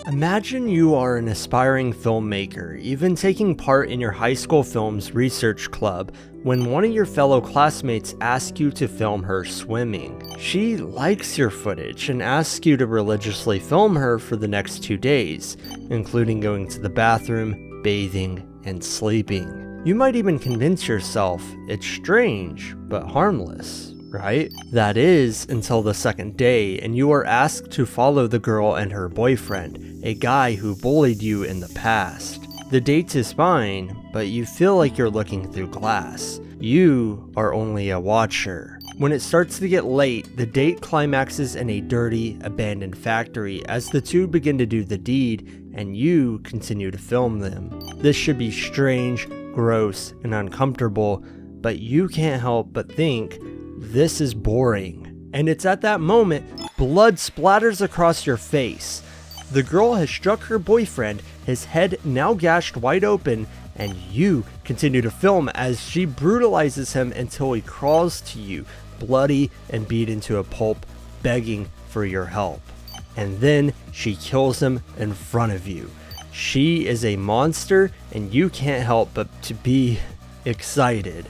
Imagine you are an aspiring filmmaker, even taking part in your high school film's research club, when one of your fellow classmates asks you to film her swimming. She likes your footage and asks you to religiously film her for the next 2 days, including going to the bathroom, bathing, and sleeping. You might even convince yourself it's strange, but harmless. Right? That is, until the second day, and you are asked to follow the girl and her boyfriend, a guy who bullied you in the past. The date is fine, but you feel like you're looking through glass. You are only a watcher. When it starts to get late, the date climaxes in a dirty, abandoned factory as the two begin to do the deed, and you continue to film them. This should be strange, gross, and uncomfortable, but you can't help but think, this is boring. And it's at that moment, blood splatters across your face. The girl has struck her boyfriend, his head now gashed wide open, and you continue to film as she brutalizes him until he crawls to you, bloody and beat into a pulp, begging for your help. And then she kills him in front of you. She is a monster, and you can't help but to be excited.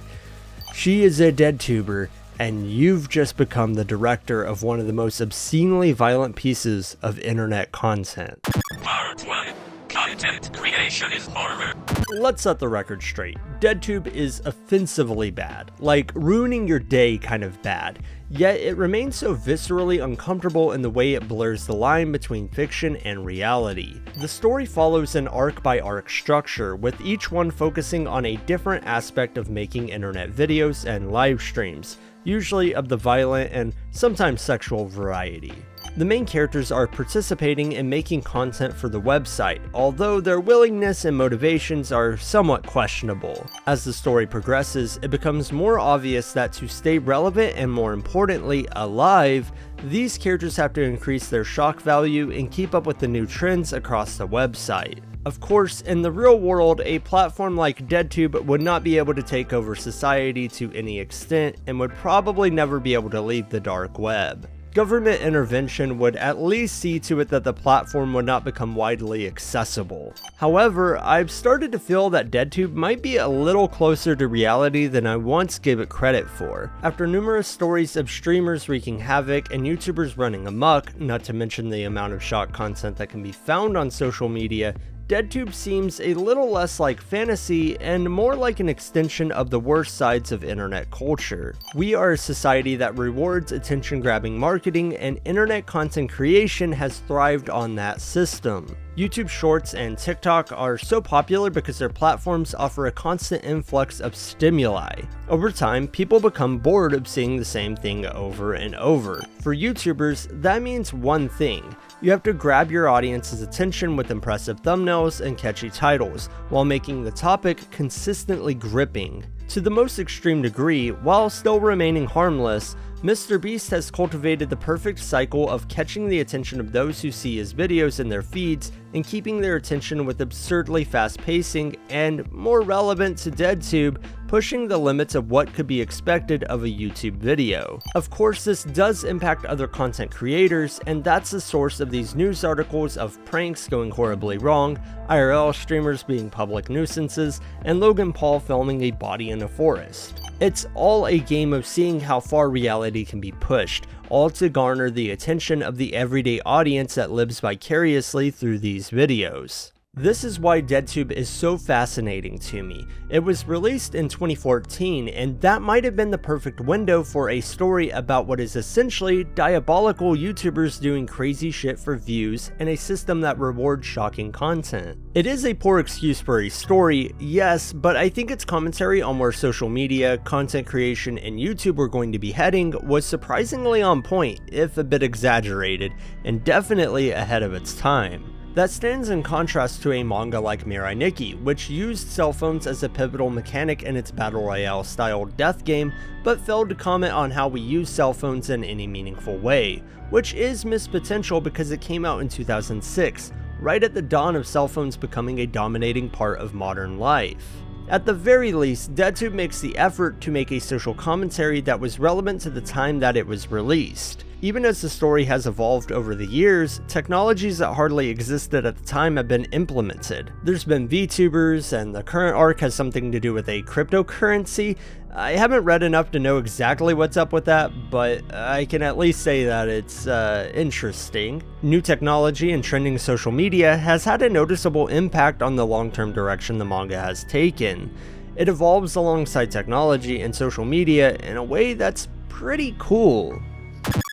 She is a dead tuber, and you've just become the director of one of the most obscenely violent pieces of internet content. Part 1. Content creation is horror. Let's set the record straight. DeadTube is offensively bad, like ruining your day kind of bad, yet it remains so viscerally uncomfortable in the way it blurs the line between fiction and reality. The story follows an arc-by-arc structure, with each one focusing on a different aspect of making internet videos and live streams, usually of the violent and sometimes sexual variety. The main characters are participating in making content for the website, although their willingness and motivations are somewhat questionable. As the story progresses, it becomes more obvious that to stay relevant and, more importantly, alive, these characters have to increase their shock value and keep up with the new trends across the website. Of course, in the real world, a platform like DeadTube would not be able to take over society to any extent and would probably never be able to leave the dark web. Government intervention would at least see to it that the platform would not become widely accessible. However, I've started to feel that DeadTube might be a little closer to reality than I once gave it credit for. After numerous stories of streamers wreaking havoc and YouTubers running amok, not to mention the amount of shock content that can be found on social media, DeadTube seems a little less like fantasy and more like an extension of the worst sides of internet culture. We are a society that rewards attention-grabbing marketing, and internet content creation has thrived on that system. YouTube Shorts and TikTok are so popular because their platforms offer a constant influx of stimuli. Over time, people become bored of seeing the same thing over and over. For YouTubers, that means one thing. You have to grab your audience's attention with impressive thumbnails and catchy titles, while making the topic consistently gripping. To the most extreme degree, while still remaining harmless, MrBeast has cultivated the perfect cycle of catching the attention of those who see his videos in their feeds and keeping their attention with absurdly fast pacing and, more relevant to DeadTube, pushing the limits of what could be expected of a YouTube video. Of course, this does impact other content creators, and that's the source of these news articles of pranks going horribly wrong, IRL streamers being public nuisances, and Logan Paul filming a body in a forest. It's all a game of seeing how far reality can be pushed, all to garner the attention of the everyday audience that lives vicariously through these videos. This is why DeadTube is so fascinating to me. It was released in 2014, and that might have been the perfect window for a story about what is essentially diabolical YouTubers doing crazy shit for views and a system that rewards shocking content. It is a poor excuse for a story, yes, but I think its commentary on where social media, content creation, and YouTube were going to be heading was surprisingly on point, if a bit exaggerated, and definitely ahead of its time. That stands in contrast to a manga like Mirai Nikki, which used cell phones as a pivotal mechanic in its battle royale style death game, but failed to comment on how we use cell phones in any meaningful way, which is missed potential because it came out in 2006, right at the dawn of cell phones becoming a dominating part of modern life. At the very least, DeadTube makes the effort to make a social commentary that was relevant to the time that it was released. Even as the story has evolved over the years, technologies that hardly existed at the time have been implemented. There's been VTubers, and the current arc has something to do with a cryptocurrency. I haven't read enough to know exactly what's up with that, but I can at least say that it's interesting. New technology and trending social media has had a noticeable impact on the long-term direction the manga has taken. It evolves alongside technology and social media in a way that's pretty cool.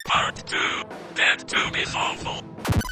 Part 2. DeadTube is awful.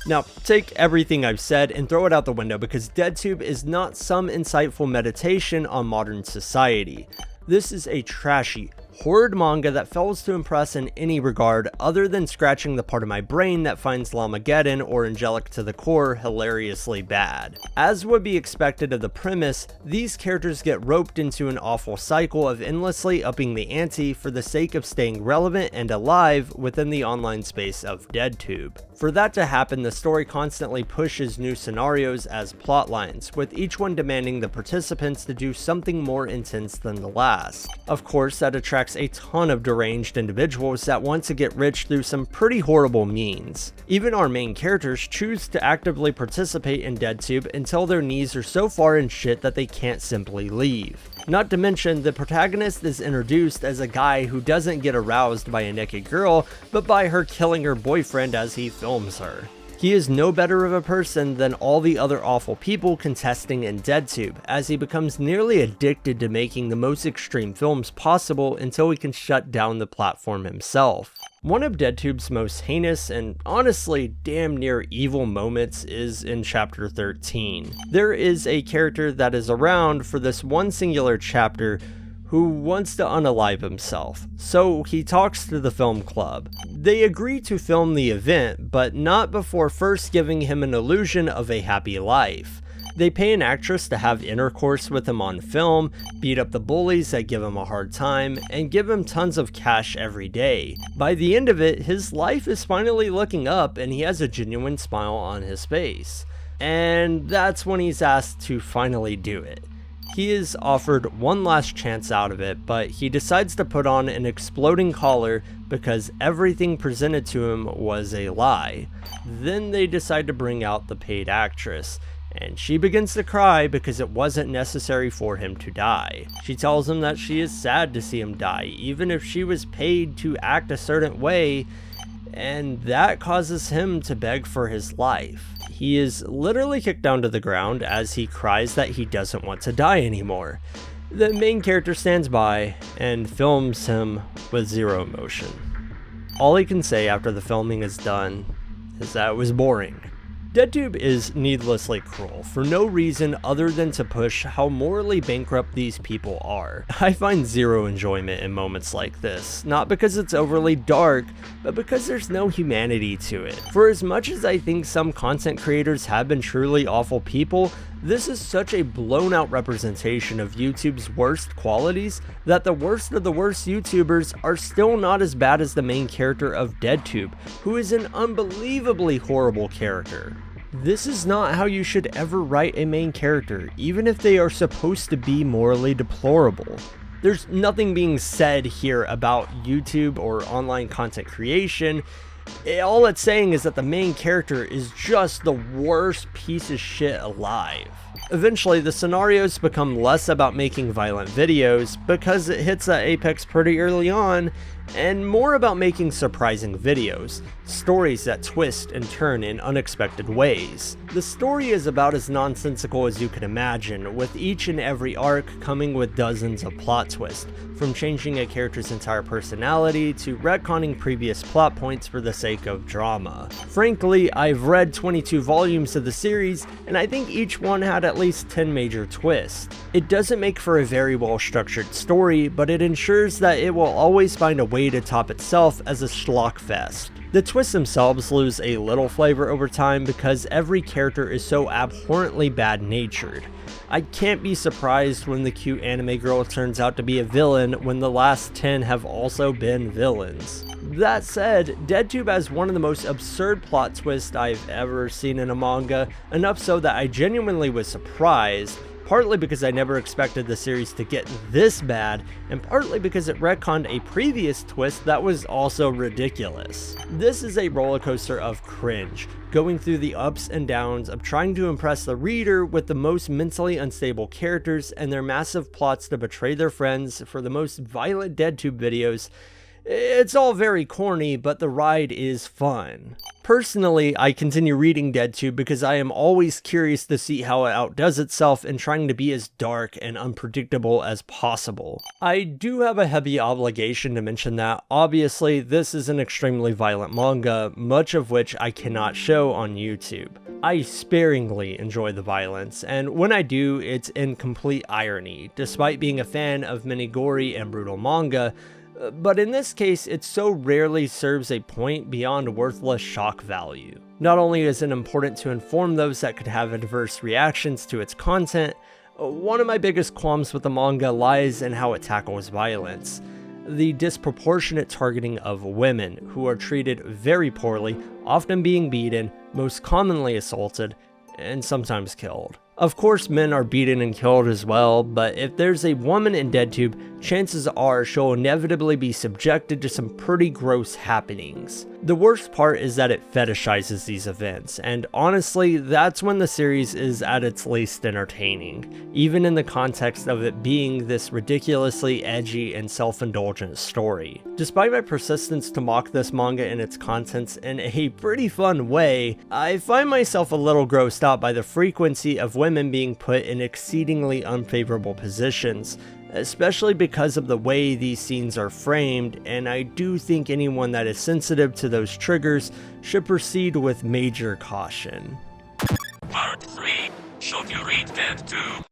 Now, take everything I've said and throw it out the window because DeadTube is not some insightful meditation on modern society. This is a trashy, horrid manga that fails to impress in any regard other than scratching the part of my brain that finds Lamageddon or Angelic to the Core hilariously bad. As would be expected of the premise, these characters get roped into an awful cycle of endlessly upping the ante for the sake of staying relevant and alive within the online space of DeadTube. For that to happen, the story constantly pushes new scenarios as plot lines, with each one demanding the participants to do something more intense than the last. Of course, that attracts a ton of deranged individuals that want to get rich through some pretty horrible means. Even our main characters choose to actively participate in DeadTube until their knees are so far in shit that they can't simply leave. Not to mention, the protagonist is introduced as a guy who doesn't get aroused by a naked girl, but by her killing her boyfriend as he films her. He is no better of a person than all the other awful people contesting in DeadTube, as he becomes nearly addicted to making the most extreme films possible until he can shut down the platform himself. One of DeadTube's most heinous and honestly damn near evil moments is in chapter 13. There is a character that is around for this one singular chapter who wants to unalive himself, so he talks to the film club. They agree to film the event, but not before first giving him an illusion of a happy life. They pay an actress to have intercourse with him on film, beat up the bullies that give him a hard time, and give him tons of cash every day. By the end of it, his life is finally looking up and he has a genuine smile on his face. And that's when he's asked to finally do it. He is offered one last chance out of it, but he decides to put on an exploding collar because everything presented to him was a lie. Then they decide to bring out the paid actress, and she begins to cry because it wasn't necessary for him to die. She tells him that she is sad to see him die, even if she was paid to act a certain way, and that causes him to beg for his life. He is literally kicked down to the ground as he cries that he doesn't want to die anymore. The main character stands by and films him with zero emotion. All he can say after the filming is done is that it was boring. DeadTube is needlessly cruel for no reason other than to push how morally bankrupt these people are. I find zero enjoyment in moments like this, not because it's overly dark, but because there's no humanity to it. For as much as I think some content creators have been truly awful people, this is such a blown out representation of YouTube's worst qualities that the worst of the worst YouTubers are still not as bad as the main character of DeadTube, who is an unbelievably horrible character. This is not how you should ever write a main character, even if they are supposed to be morally deplorable. There's nothing being said here about YouTube or online content creation. All it's saying is that the main character is just the worst piece of shit alive. Eventually, the scenarios become less about making violent videos because it hits that apex pretty early on, and more about making surprising videos, stories that twist and turn in unexpected ways. The story is about as nonsensical as you can imagine, with each and every arc coming with dozens of plot twists, from changing a character's entire personality to retconning previous plot points for the sake of drama. Frankly, I've read 22 volumes of the series, and I think each one had at least 10 major twists. It doesn't make for a very well structured story, but it ensures that it will always find a way to top itself as a schlock fest. The twists themselves lose a little flavor over time because every character is so abhorrently bad-natured. I can't be surprised when the cute anime girl turns out to be a villain when the last 10 have also been villains. That said, DeadTube has one of the most absurd plot twists I've ever seen in a manga, enough so that I genuinely was surprised, partly because I never expected the series to get this bad, and partly because it retconned a previous twist that was also ridiculous. This is a roller coaster of cringe, going through the ups and downs of trying to impress the reader with the most mentally unstable characters and their massive plots to betray their friends for the most violent DeadTube videos. It's all very corny, but the ride is fun. Personally, I continue reading DeadTube because I am always curious to see how it outdoes itself in trying to be as dark and unpredictable as possible. I do have a heavy obligation to mention that, obviously, this is an extremely violent manga, much of which I cannot show on YouTube. I sparingly enjoy the violence, and when I do, it's in complete irony, despite being a fan of many gory and brutal manga. But in this case, it so rarely serves a point beyond worthless shock value. Not only is it important to inform those that could have adverse reactions to its content, one of my biggest qualms with the manga lies in how it tackles violence. The disproportionate targeting of women, who are treated very poorly, often being beaten, most commonly assaulted, and sometimes killed. Of course, men are beaten and killed as well, but if there's a woman in DeadTube, chances are she'll inevitably be subjected to some pretty gross happenings. The worst part is that it fetishizes these events, and honestly, that's when the series is at its least entertaining, even in the context of it being this ridiculously edgy and self-indulgent story. Despite my persistence to mock this manga and its contents in a pretty fun way, I find myself a little grossed out by the frequency of women being put in exceedingly unfavorable positions, especially because of the way these scenes are framed, and I do think anyone that is sensitive to those triggers should proceed with major caution. Part 3. Should you read DeadTube?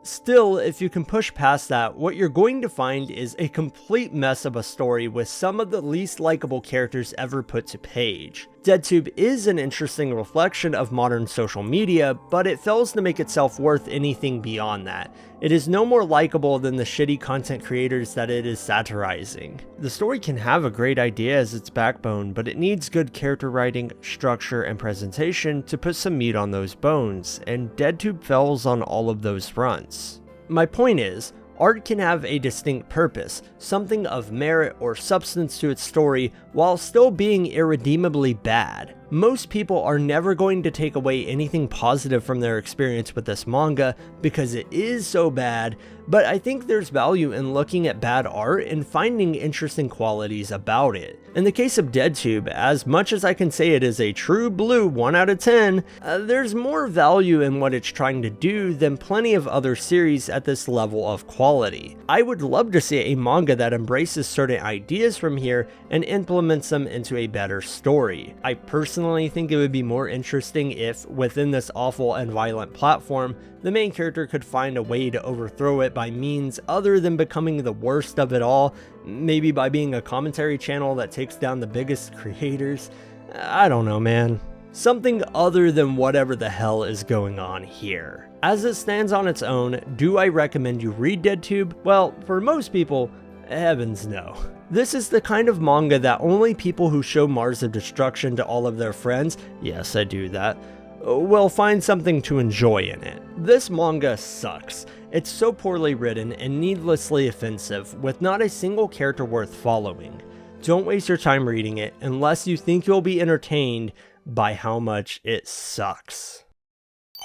Still, if you can push past that, what you're going to find is a complete mess of a story with some of the least likable characters ever put to page. DeadTube is an interesting reflection of modern social media, but it fails to make itself worth anything beyond that. It is no more likable than the shitty content creators that it is satirizing. The story can have a great idea as its backbone, but it needs good character writing, structure, and presentation to put some meat on those bones, and DeadTube fails on all of those fronts. My point is, art can have a distinct purpose, something of merit or substance to its story, while still being irredeemably bad. Most people are never going to take away anything positive from their experience with this manga because it is so bad, but I think there's value in looking at bad art and finding interesting qualities about it. In the case of DeadTube, as much as I can say it is a true blue 1 out of 10, there's more value in what it's trying to do than plenty of other series at this level of quality. I would love to see a manga that embraces certain ideas from here and implements them into a better story. I personally think it would be more interesting if, within this awful and violent platform, the main character could find a way to overthrow it by means other than becoming the worst of it all, maybe by being a commentary channel that takes down the biggest creators. I don't know, man. Something other than whatever the hell is going on here. As it stands on its own, do I recommend you read DeadTube? Well, for most people, heavens no. This is the kind of manga that only people who show Mars of Destruction to all of their friends, yes I do that, will find something to enjoy in it. This manga sucks. It's so poorly written and needlessly offensive, with not a single character worth following. Don't waste your time reading it unless you think you'll be entertained by how much it sucks.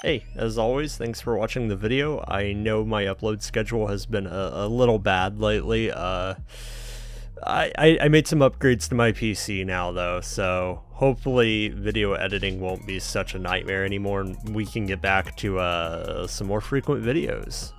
Hey, as always, thanks for watching the video. I know my upload schedule has been a little bad lately. I made some upgrades to my PC now though, so hopefully video editing won't be such a nightmare anymore and we can get back to some more frequent videos.